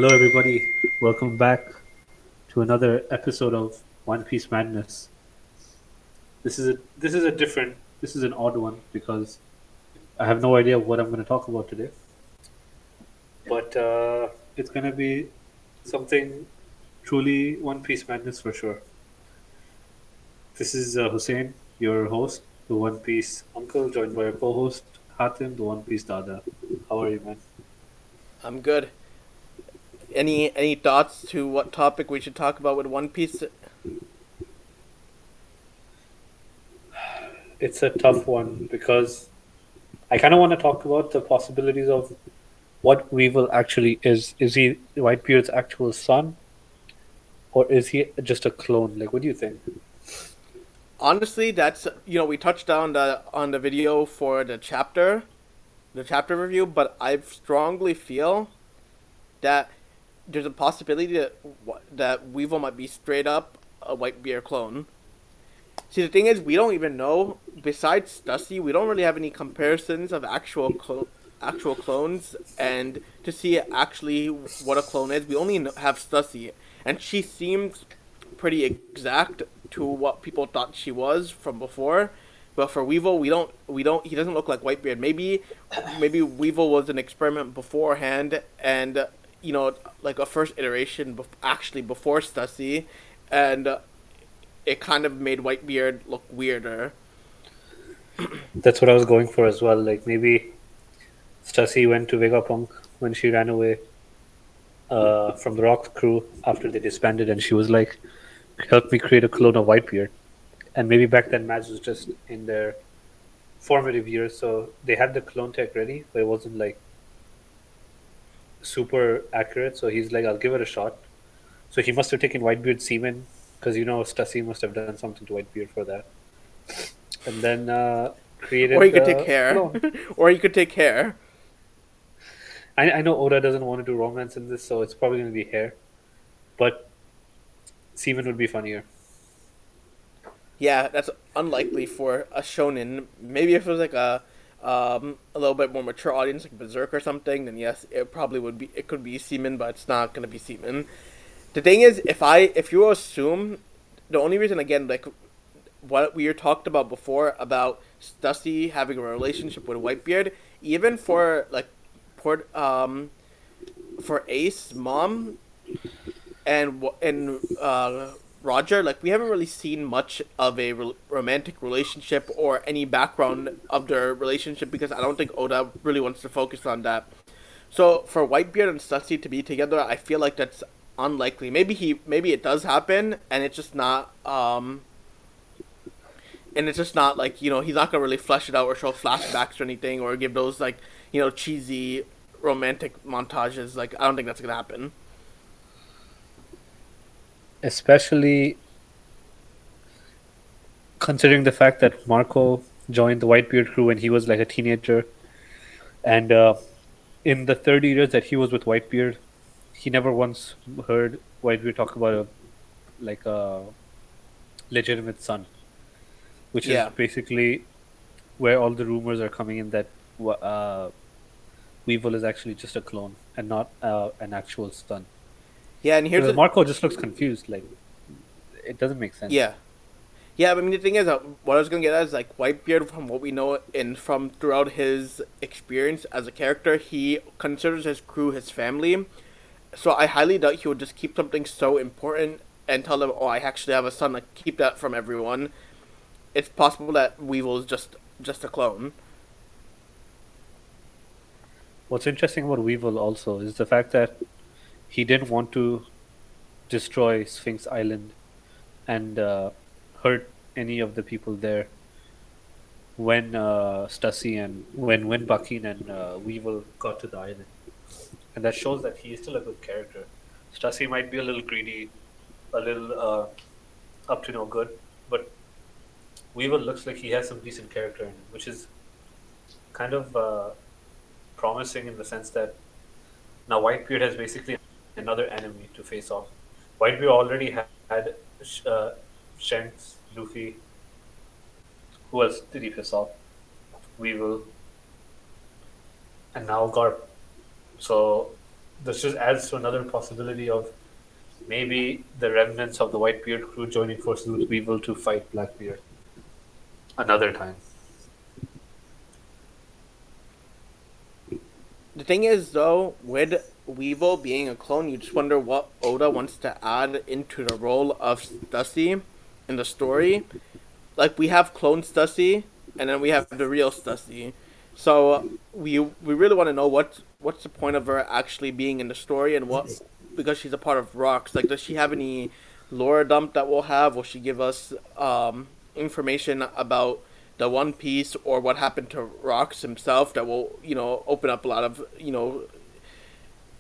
Hello, everybody. Welcome back to another episode of One Piece Madness. This is an odd one because I have no idea what I'm going to talk about today. But it's going to be something truly One Piece Madness for sure. This is Hussein, your host, the One Piece uncle, joined by our co-host Hatim, the One Piece Dada. How are you, man? I'm good. Any thoughts to what topic we should talk about with One Piece? It's a tough one because I kind of want to talk about the possibilities of what Weevil actually is. Is he Whitebeard's actual son, or is he just a clone? Like, what do you think? Honestly, that's we touched on the video for the chapter review, but I strongly feel that there's a possibility that Weevil might be straight up a Whitebeard clone. See, the thing is, we don't even know. Besides Stussy, we don't really have any comparisons of actual clones, and to see actually what a clone is, we only have Stussy, and she seems pretty exact to what people thought she was from before. But for Weevil, we don't. He doesn't look like Whitebeard. Maybe Weevil was an experiment beforehand, and like a first iteration, actually before Stussy, and it kind of made Whitebeard look weirder. That's what I was going for as well. Like, maybe Stussy went to Vegapunk when she ran away from the Rock crew after they disbanded, and she was like, "Help me create a clone of Whitebeard." And maybe back then, Mads was just in their formative years, so they had the clone tech ready, but it wasn't like super accurate. So he's like, "I'll give it a shot." So he must have taken Whitebeard semen because Stussy must have done something to Whitebeard for that, and then Or created you could take the hair, clone. or you could take hair. I know Oda doesn't want to do romance in this, so it's probably going to be hair, but semen would be funnier. Yeah, that's unlikely for a shonen. Maybe if it was like a little bit more mature audience, like Berserk or something, then yes, it probably would be. It could be semen, but it's not gonna be semen. The thing is, if you assume, the only reason again, like what we talked about before about Stussy having a relationship with Whitebeard, even for like for Ace's mom and Roger, like we haven't really seen much of a romantic relationship or any background of their relationship because I don't think Oda really wants to focus on that. So for Whitebeard and Stussy to be together, I feel like that's unlikely. Maybe it does happen, and it's just not like he's not gonna really flesh it out or show flashbacks or anything or give those like cheesy romantic montages. Like I don't think that's gonna happen. Especially considering the fact that Marco joined the Whitebeard crew when he was like a teenager, and in the 30 years that he was with Whitebeard, he never once heard Whitebeard talk about a legitimate son, which is Yeah, basically where all the rumors are coming in that Weevil is actually just a clone and not an actual son. yeah, and here's Because a Marco just looks confused. Like, it doesn't make sense. yeah. Yeah, but I mean the thing is, what I was gonna get at is like Whitebeard, from what we know and from throughout his experience as a character, he considers his crew his family. So I highly doubt he would just keep something so important and tell them, "Oh, I actually have a son." Like keep that from everyone. It's possible that Weevil is just a clone. What's interesting about Weevil also is the fact that he didn't want to destroy Sphinx Island and hurt any of the people there when Stussy and when Bucking and Weevil got to the island, and that shows that he is still a good character. Stussy might be a little greedy, a little up to no good, but Weevil looks like he has some decent character in him, which is kind of promising in the sense that now Whitebeard has basically another enemy to face off. Whitebeard already had Shanks, Luffy. Who else did he piss off? Weevil, and now Garp. So this just adds to another possibility of maybe the remnants of the Whitebeard crew joining forces with Weevil to fight Blackbeard another time. The thing is, though, with Weevil being a clone, you just wonder what Oda wants to add into the role of Stussy in the story. Like, we have clone Stussy, and then we have the real Stussy. So we really want to know what's the point of her actually being in the story, and what, because she's a part of Rocks. Like, does she have any lore dump that we'll have? Will she give us information about the One Piece or what happened to Rocks himself that will, open up a lot of,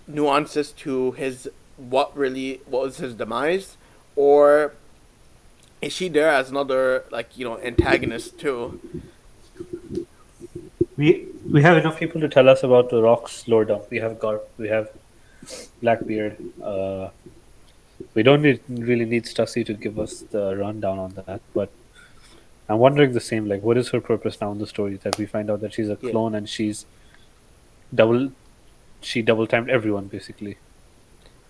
nuances to his, what really was his demise? Or is she there as another, like, antagonist too? We have enough people to tell us about the Rock's lore dump. We have Garp, we have Blackbeard. We don't really need Stussy to give us the rundown on that, but I'm wondering the same. Like, what is her purpose now in the story? That we find out that she's a Yeah. clone and double she double timed everyone basically.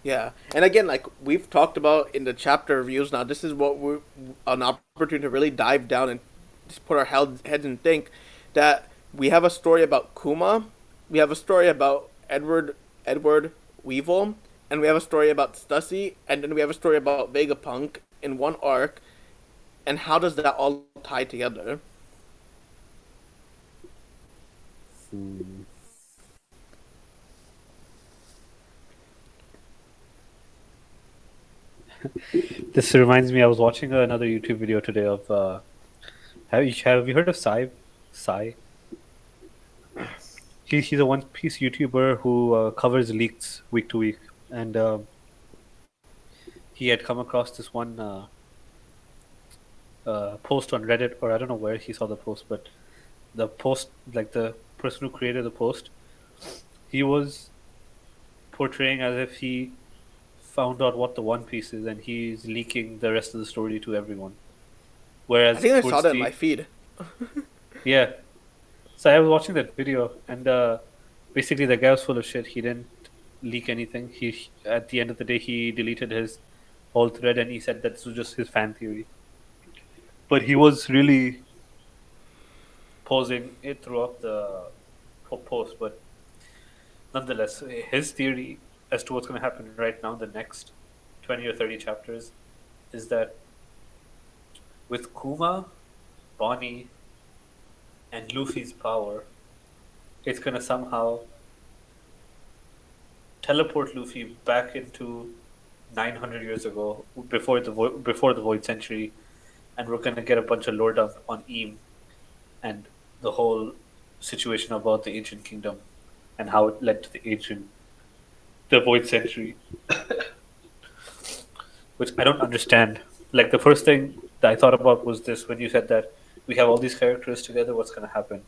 Yeah, and again, like we've talked about in the chapter reviews, now this is what we're an opportunity to really dive down and just put our heads and think that we have a story about Kuma, we have a story about Edward Weevil, and we have a story about Stussy, and then we have a story about Vegapunk in one arc, and how does that all tie together? Hmm. This reminds me. I was watching another YouTube video today of. Have you heard of Sai? Sai. He's a One Piece YouTuber who covers leaks week to week, and he had come across this one post on Reddit, or I don't know where he saw the post, but the post, like the person who created the post, he was portraying as if he found out what the One Piece is, and he's leaking the rest of the story to everyone. I Whereas think I saw towards that in my the feed. yeah, so I was watching that video, and basically the guy was full of shit. He didn't leak anything. He At the end of the day, he deleted his whole thread, and he said that this was just his fan theory. But he was really posing it throughout the post. But nonetheless, his theory as to what's going to happen right now in the next 20 or 30 chapters is that with Kuma, Bonnie, and Luffy's power, it's going to somehow teleport Luffy back into 900 years ago, before the Void Century, and we're gonna get a bunch of lore dump on Eam and the whole situation about the Ancient Kingdom and how it led to the Void Century, which I don't understand. Like the first thing that I thought about was this when you said that we have all these characters together. What's gonna happen?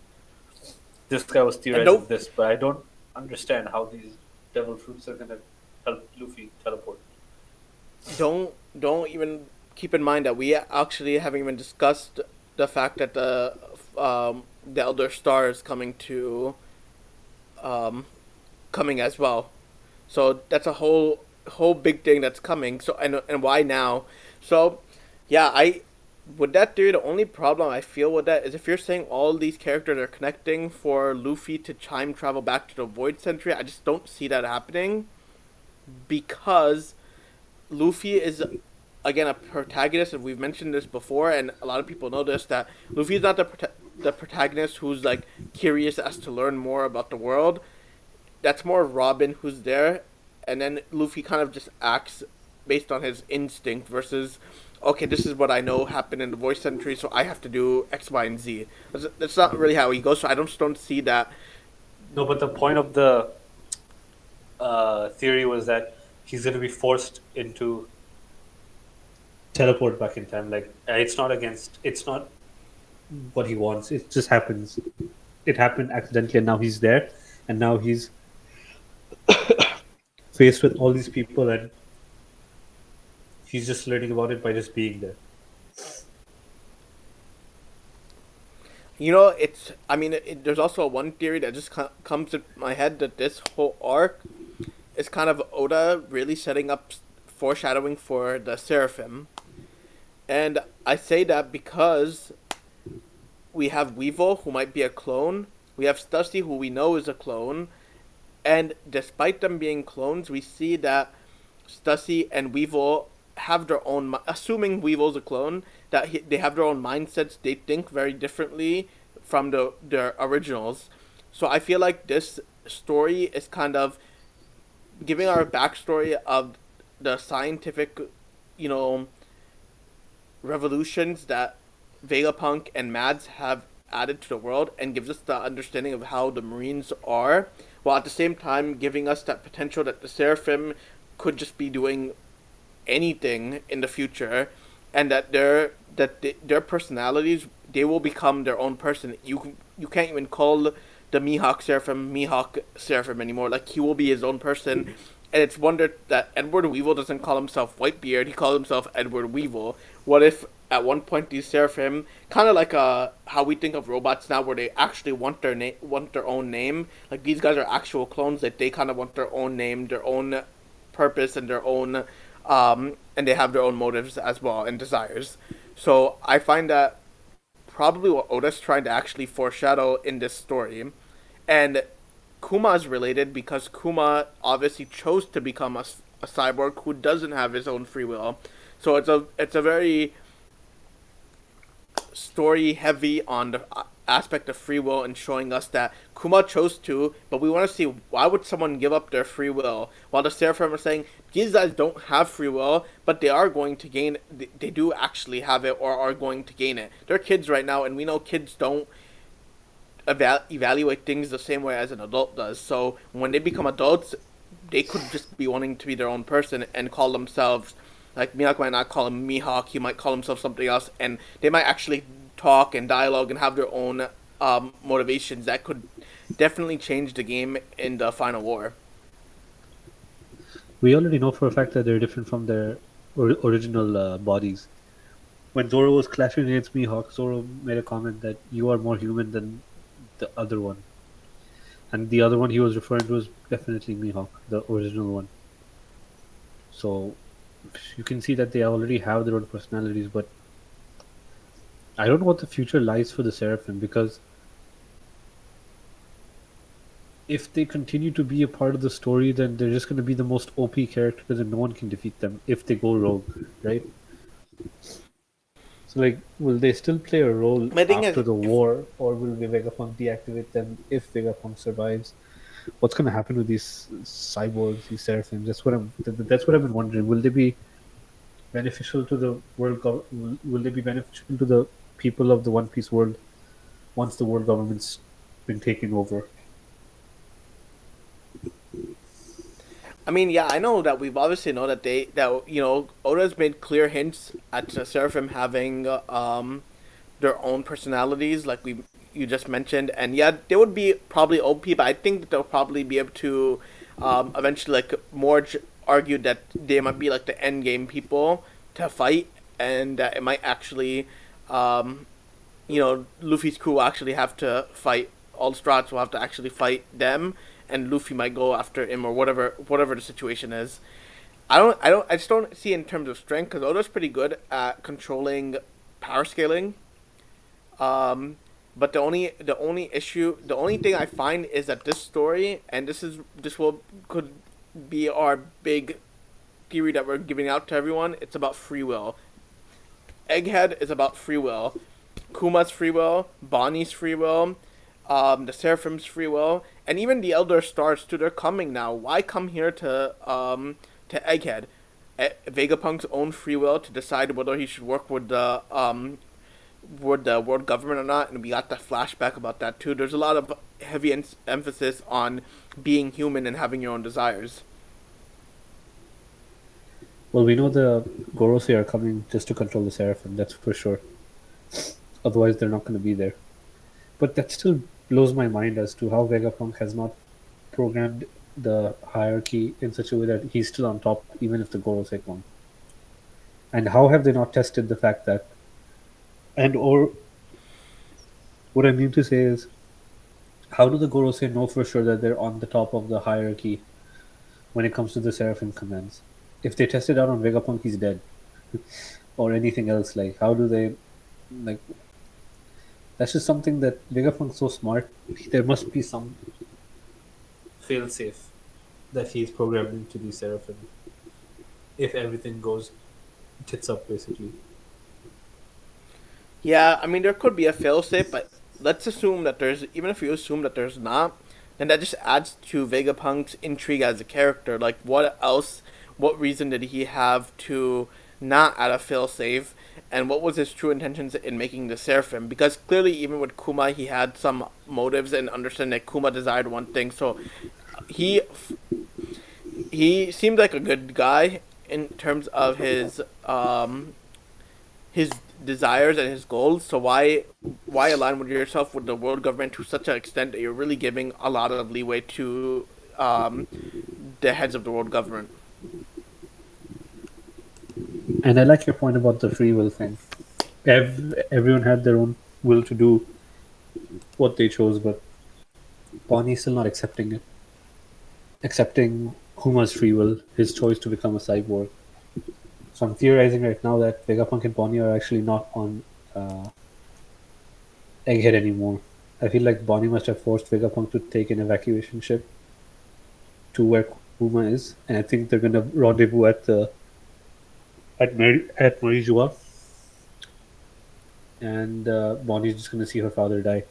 This guy was And theorizing don't this, but I don't understand how these devil fruits are gonna help Luffy teleport. don't even keep in mind that we actually haven't even discussed the fact that the Elder Star is um, coming as well. So that's a whole big thing that's coming. So and why now? So yeah, I with that theory, the only problem I feel with that is if you're saying all these characters are connecting for Luffy to time travel back to the Void Century, I just don't see that happening because Luffy is again a protagonist, and we've mentioned this before, and a lot of people know this that Luffy is not the protagonist who's like curious as to learn more about the world. That's more Robin who's there, and then Luffy kind of just acts based on his instinct versus, okay, this is what I know happened in the Voice Century, so I have to do X, Y, and Z. That's not really how he goes. So I don't see that. No, but the point of the theory was that he's going to be forced into teleport back in time. Like it's not what he wants. It just happens. It happened accidentally, and now he's there, and now he's faced with all these people, and he's just learning about it by just being there. It's. I mean, there's also one theory that just comes to my head that this whole arc is kind of Oda really setting up foreshadowing for the Seraphim. And I say that because we have Weevil, who might be a clone. We have Stussy, who we know is a clone. And despite them being clones, we see that Stussy and Weevil have their own. Assuming Weevil's a clone, that they have their own mindsets. They think very differently from their originals. So I feel like this story is kind of giving our backstory of the scientific, you know, revolutions that Vegapunk and Mads have added to the world, and gives us the understanding of how the Marines are, while at the same time giving us that potential that the Seraphim could just be doing anything in the future, and that their personalities, they will become their own person. You can't even call the Mihawk Seraphim anymore. Like, he will be his own person. And it's wondered that Edward Weevil doesn't call himself Whitebeard, he calls himself Edward Weevil. What if at one point these Seraphim, kind of like how we think of robots now, where they actually want their own name. Like, these guys are actual clones, that they kind of want their own name, their own purpose, and their own and they have their own motives as well and desires. So I find that probably what Oda's trying to actually foreshadow in this story. And Kuma is related because Kuma obviously chose to become a cyborg who doesn't have his own free will. So it's a very story heavy on the aspect of free will, and showing us that Kuma chose to, but we want to see, why would someone give up their free will? While the Seraphim are saying these guys don't have free will, but they are going to gain. They do actually have it, or are going to gain it. They're kids right now, and we know kids don't evaluate things the same way as an adult does. So when they become adults, they could just be wanting to be their own person and call themselves, like, Mihawk might not call him Mihawk, he might call himself something else, and they might actually talk and dialogue and have their own motivations that could definitely change the game in the final war. We already know for a fact that they're different from their original bodies. When Zoro was clashing against Mihawk, Zoro made a comment that you are more human than the other one. And the other one he was referring to was definitely Mihawk, the original one. So you can see that they already have their own personalities, but I don't know what the future lies for the Seraphim, because if they continue to be a part of the story, then they're just going to be the most OP characters and no one can defeat them if they go rogue, right? So, like, will they still play a role My thing after is, the if war, or will Vegapunk deactivate them if Vegapunk survives? What's going to happen with these cyborgs, these seraphims? That's what I've been wondering. Will they be beneficial to the world? Will they be beneficial to the people of the One Piece world once the world government's been taken over? I mean, yeah, I know that we've obviously know that Oda's made clear hints at the Seraphim having their own personalities, like we you just mentioned, and yeah, they would be probably OP, but I think that they'll probably be able to eventually, like, Morge argued that they might be like the end game people to fight, and that it might actually, um, Luffy's crew will actually have to fight. All Strats will have to actually fight them, and Luffy might go after him, or whatever the situation is. I just don't see in terms of strength, because Oda's pretty good at controlling power scaling. Um, but the only thing I find is that this story, and this will could be our big theory that we're giving out to everyone. It's about free will. Egghead is about free will. Kuma's free will. Bonnie's free will. The Seraphim's free will, and even the Elder Stars too. They're coming now. Why come here to Egghead? Vegapunk's own free will to decide whether he should work with the world government or not, and we got that flashback about that too. There's a lot of heavy emphasis on being human and having your own desires. Well, we know the Gorosei are coming just to control the Seraphim, that's for sure. Otherwise, they're not going to be there. But that still blows my mind as to how Vegapunk has not programmed the hierarchy in such a way that he's still on top, even if the Gorosei come. And how have they not tested the fact that, and or what I mean to say is, how do the Gorosei know for sure that they're on the top of the hierarchy when it comes to the Seraphim commands. If they test it out on Vegapunk, he's dead. Or anything else. Like, how do they, like, that's just something that Vegapunk's so smart. There must be some failsafe that he's programmed into the Seraphim if everything goes tits up, basically. Yeah, I mean there could be a failsafe, but let's assume that there's even if you assume that there's not, then that just adds to Vegapunk's intrigue as a character. Like what else what reason did he have to not add a failsafe? And what was his true intentions in making the Seraphim? Because clearly even with Kuma he had some motives and understanding that Kuma desired one thing. So he he seemed like a good guy in terms of his desires and his goals. So why align with yourself with the world government to such an extent that you're really giving a lot of leeway to um, the heads of the world government? And I like your point about the free will thing. Everyone had their own will to do what they chose, but Bonnie's still not accepting it. Accepting Kuma's free will, his choice to become a cyborg. So I'm theorizing right now that Vegapunk and Bonnie are actually not on uh, Egghead anymore. I feel like Bonnie must have forced Vegapunk to take an evacuation ship to where Kuma is, and I think they're gonna rendezvous at Marijua, and Bonnie's just gonna see her father die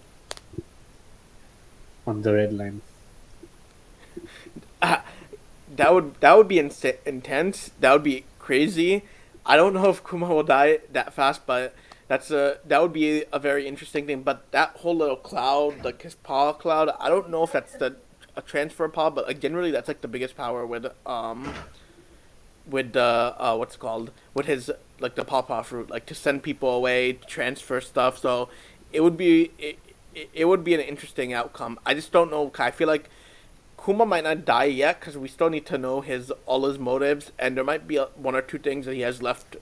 on the red line. That would be intense. That would be crazy. I don't know if Kuma will die that fast, but that would be a very interesting thing. But that whole little cloud, like his paw cloud, I don't know if that's the a transfer paw, but like generally that's like the biggest power with the what's it called with his like the pawpaw fruit, like to send people away, to transfer stuff. So it would be an interesting outcome. I just don't know. I feel like Kuma might not die yet because we still need to know his all his motives, and there might be one or two things that he has left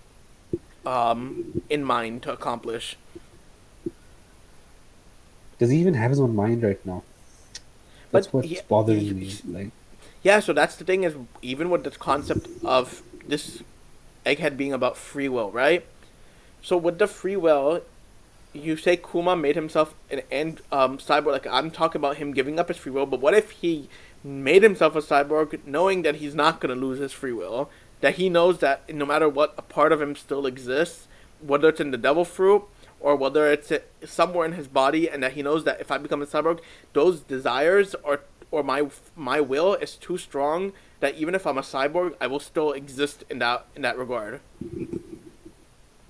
in mind to accomplish. Does he even have his own mind right now? But That's what's bothering me. Like, yeah, so that's the thing is even with the concept of this egghead being about free will, right? So with the free will, you say Kuma made himself an cyborg. Like I'm talking about him giving up his free will, but what if he made himself a cyborg, knowing that he's not gonna lose his free will, that he knows that no matter what, a part of him still exists, whether it's in the devil fruit or whether it's somewhere in his body, and that he knows that if I become a cyborg, those desires or my will is too strong that even if I'm a cyborg, I will still exist in that regard.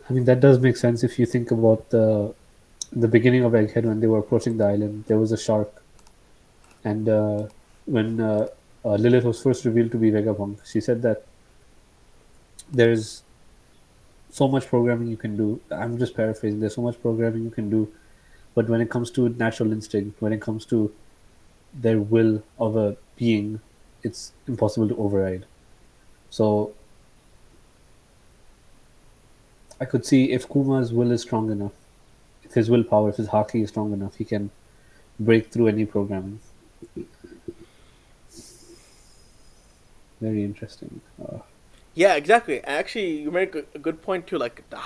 I mean, that does make sense if you think about the beginning of Egghead when they were approaching the island. There was a shark, and when Lilith was first revealed to be Vegapunk, she said that there's so much programming you can do. I'm just paraphrasing. There's so much programming you can do, but when it comes to natural instinct, when it comes to their will of a being, it's impossible to override. So I could see if Kuma's will is strong enough, if his willpower, if his haki is strong enough, he can break through any programming. Very interesting. Yeah, exactly. Actually, you make a good point too. Like the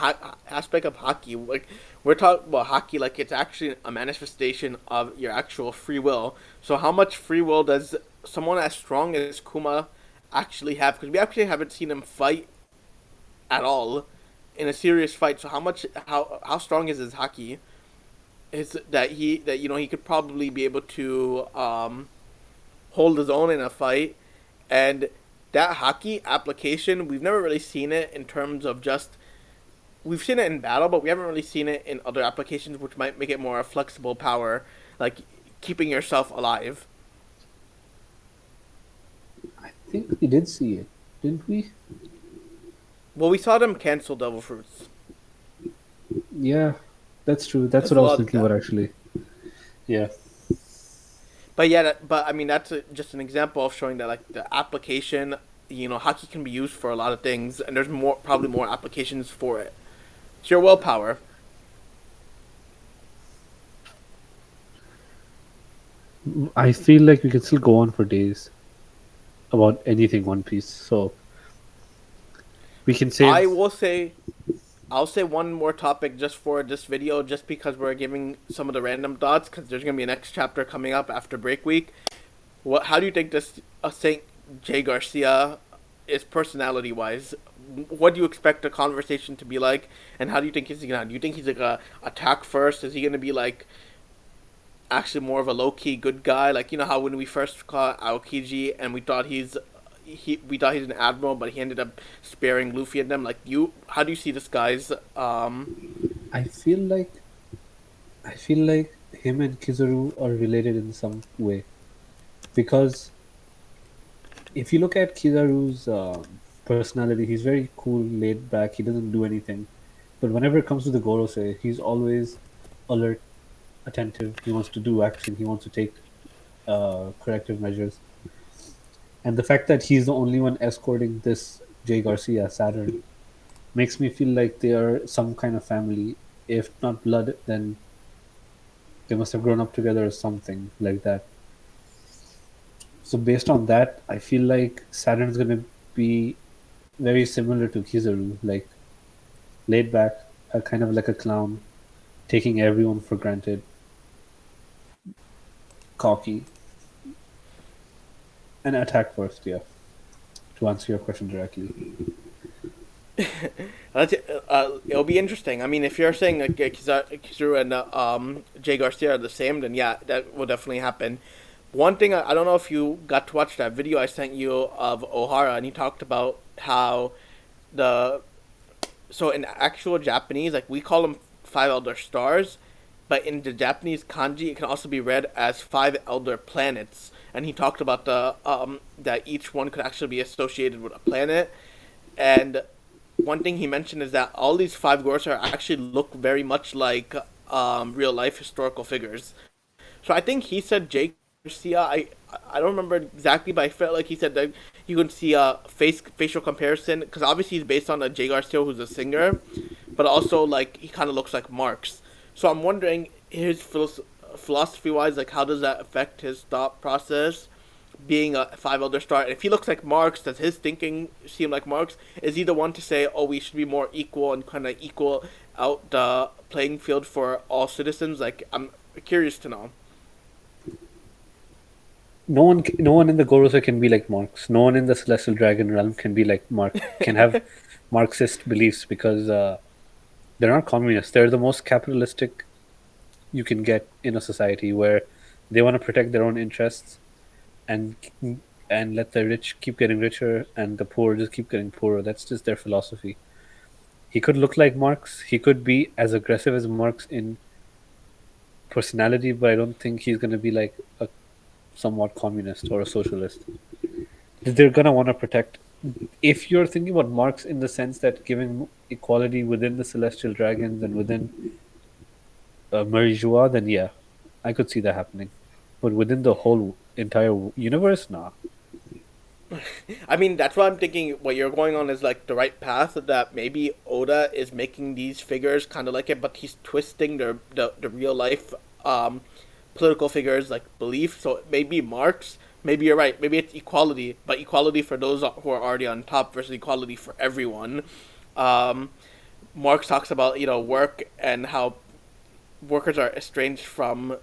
aspect of hockey, like we're talking about hockey, like it's actually a manifestation of your actual free will. So, how much free will does someone as strong as Kuma actually have? Because we actually haven't seen him fight at all in a serious fight. So, how strong is his hockey? Is that he could probably be able to hold his own in a fight, and that hockey application we've never really seen it in terms of just we've seen it in battle, but we haven't really seen it in other applications, which might make it more a flexible power, like keeping yourself alive. I think we did see it, didn't we? Well, we saw them cancel devil fruits. Yeah, that's true. That's There's what a I was lot of thinking that. about actually. Yeah. But yeah, but I mean that's just an example of showing that like the application, hockey can be used for a lot of things, and there's probably more applications for it. It's your willpower. I feel like we can still go on for days. about anything One Piece. So we can I save. will say I'll say one more topic just for this video, just because we're giving some of the random thoughts, because there's gonna be a next chapter coming up after break week. What? How do you think this Saint Jay Garcia is personality wise? What do you expect the conversation to be like, and how do you think he's gonna? Do you think he's like a attack first? Is he gonna be like actually more of a low key good guy? Like, you know how when we first caught Aokiji and we thought he's an admiral, but he ended up sparing Luffy and them. Like, you, how do you see this guy's I feel like I feel like him and Kizaru are related in some way because if you look at Kizaru's personality, he's very cool, laid back. He doesn't do anything, but whenever it comes to the Gorosei, he's always alert, attentive. He wants to do action. He wants to take corrective measures. And the fact that he's the only one escorting this Jay Garcia Saturn makes me feel like they are some kind of family. If not blood, then they must have grown up together or something like that. So based on that, I feel like Saturn's gonna be very similar to Kizaru, like laid back, kind of like a clown, taking everyone for granted, cocky, and attack first. Yeah, to answer your question directly. it'll be interesting. I mean, if you're saying like Kizaru and Jay Garcia are the same, then yeah, that will definitely happen. One thing I don't know if you got to watch that video I sent you of O'Hara, and he talked about how the so in actual Japanese, like we call them five elder stars, but in the Japanese kanji, it can also be read as five elder planets. And he talked about the that each one could actually be associated with a planet. And one thing he mentioned is that all these five ghosts are actually look very much like real life historical figures. So I think he said Jake Garcia. I don't remember exactly, but I felt like he said that you can see a facial comparison because obviously he's based on a Jay Garcia who's a singer, but also like he kind of looks like Marx. So I'm wondering his philosophy wise, like how does that affect his thought process? Being a five elder star, and if he looks like Marx, does his thinking seem like Marx? Is he the one to say, "Oh, we should be more equal and kind of equal out the playing field for all citizens"? Like, I'm curious to know. No one in the Gorosei can be like Marx. No one in the Celestial Dragon realm can be like Mark. Can have Marxist beliefs because they're not communists. They're the most capitalistic you can get in a society where they want to protect their own interests and and let the rich keep getting richer and the poor just keep getting poorer. That's just their philosophy. He could look like Marx. He could be as aggressive as Marx in personality, but I don't think he's going to be like a somewhat communist or a socialist. They're going to want to protect. If you're thinking about Marx in the sense that giving equality within the celestial dragons and within Marie-Joie, then yeah, I could see that happening. But within the whole entire universe, nah. I mean, that's what I'm thinking. What you're going on is like the right path. That maybe Oda is making these figures kind of like it, but he's twisting the real life political figures like belief. So maybe Marx. Maybe you're right. Maybe it's equality, but equality for those who are already on top versus equality for everyone. Um, Marx talks about work and how workers are estranged from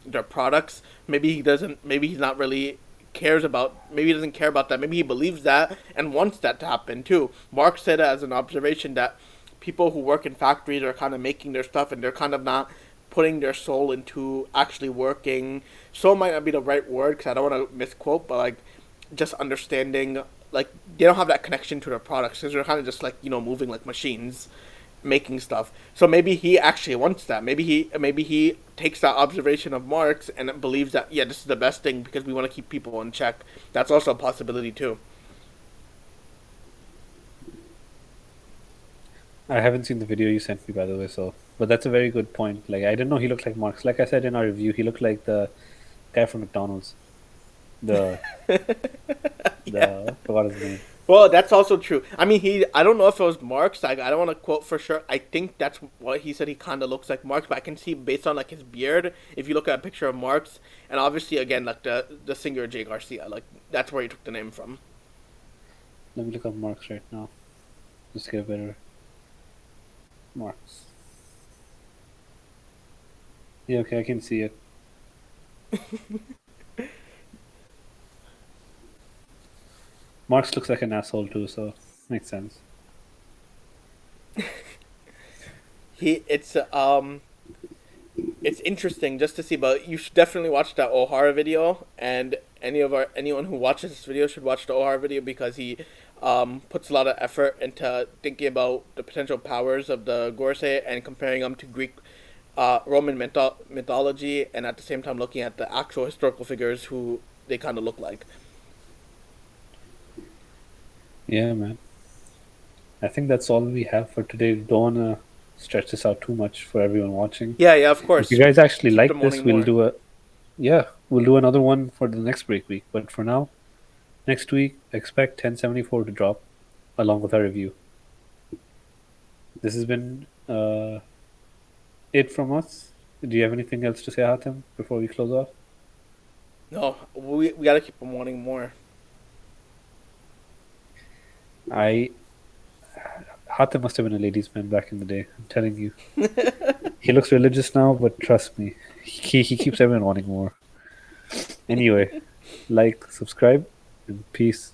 their products. Maybe he doesn't. Maybe he's not really cares about. Maybe he doesn't care about that. Maybe he believes that and wants that to happen too. Mark said as an observation that people who work in factories are kind of making their stuff and they're kind of not putting their soul into actually working. Soul might not be the right word because I don't want to misquote, but like just understanding, like they don't have that connection to their products because they're kind of just like moving like machines making stuff. So maybe he actually wants that. Maybe he takes that observation of Marx and believes that yeah, this is the best thing because we want to keep people in check. That's also a possibility too. I haven't seen the video you sent me, by the way. So, but that's a very good point. Like, I didn't know he looked like Marx. Like I said in our review, he looked like the guy from McDonald's. The The forgot his name. Well, that's also true. I mean, I don't know if it was Marx. Like, I don't want to quote for sure. I think that's what he said. He kind of looks like Marx, but I can see based on like his beard. If you look at a picture of Marx, and obviously again like the singer Jay Garcia, like that's where he took the name from. Let me look up Marx right now. Just to get a better Marx. Yeah, okay, I can see it. Marx looks like an asshole too, so makes sense. It's interesting just to see, but you should definitely watch that O'Hara video, and anyone who watches this video should watch the O'Hara video because he puts a lot of effort into thinking about the potential powers of the Gorsei and comparing them to Greek Roman mythology, and at the same time looking at the actual historical figures who they kind of look like. Yeah, man. I think that's all we have for today. Don't wanna stretch this out too much for everyone watching. Yeah, yeah, of If you course. guys actually Keep them like this, wanting more. we'll do another one for the next break week. But for now, next week expect 1074 to drop along with our review. This has been it from us. Do you have anything else to say, Hatem, before we close off? No, we gotta keep them wanting more. I Hatem must have been a ladies' man back in the day. I'm telling you. He looks religious now, but trust me, he keeps everyone wanting more. Anyway, like, subscribe, and peace.